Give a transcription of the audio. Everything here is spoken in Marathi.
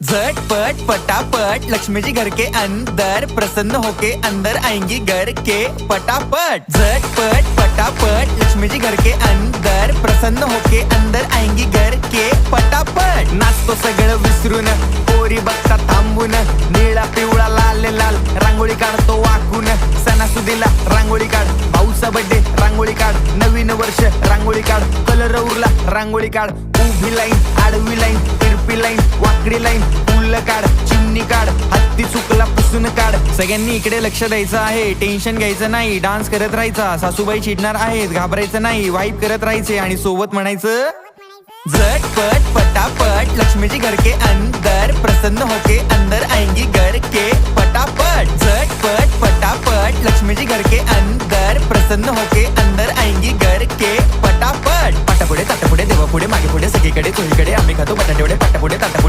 झटपट पटापट लक्ष्मी जी घर के अंदर प्रसन्न होके अंदर आएंगी घर के पटापट। झटपट पटापट लक्ष्मी जी घर के अंदर प्रसन्न होके अंदर आएंगी घर के पटापट। नाचतो सगळं विसरून पोरी बघता थांबून, निळा पिवळा लाल लाल रांगोळी काढतो वाकून। सणासुदीला रांगोळी काढ, भाऊचा बर्थडे रांगोळी काढ, नवीन वर्ष रांगोळी काढ, कलर उरला रांगोळी काढ। उभी लाईन, आडवी लाईन, तिरपी लाईन, वाकडी लाईन, फुल काढ, चिमणी काढ, हत्ती चुकला पुसून काढ। सगळ्यांनी इकडे लक्ष द्यायचं आहे, टेन्शन घ्यायचं नाही, डान्स करत राहायचा। सासूबाई चिडणार आहेत, घाबरायचं नाही, वाईप करत राहायचे आणि सोबत म्हणायचं झटपट पटापट लक्ष्मी जी घर के अंदर प्रसन्न होके अंदर आएंगी घर के पटापट। झटपट पटापट लक्ष्मी जी घर के अंदर प्रसन्न होके अंदर आएंगी घर के पटापट। पाटापुढे ताटापुढे देवापुढे मागे पुढे सगळीकडे चोहीकडे आम्ही खातो बटाटेवडे, पाटापुढे ताटापुढे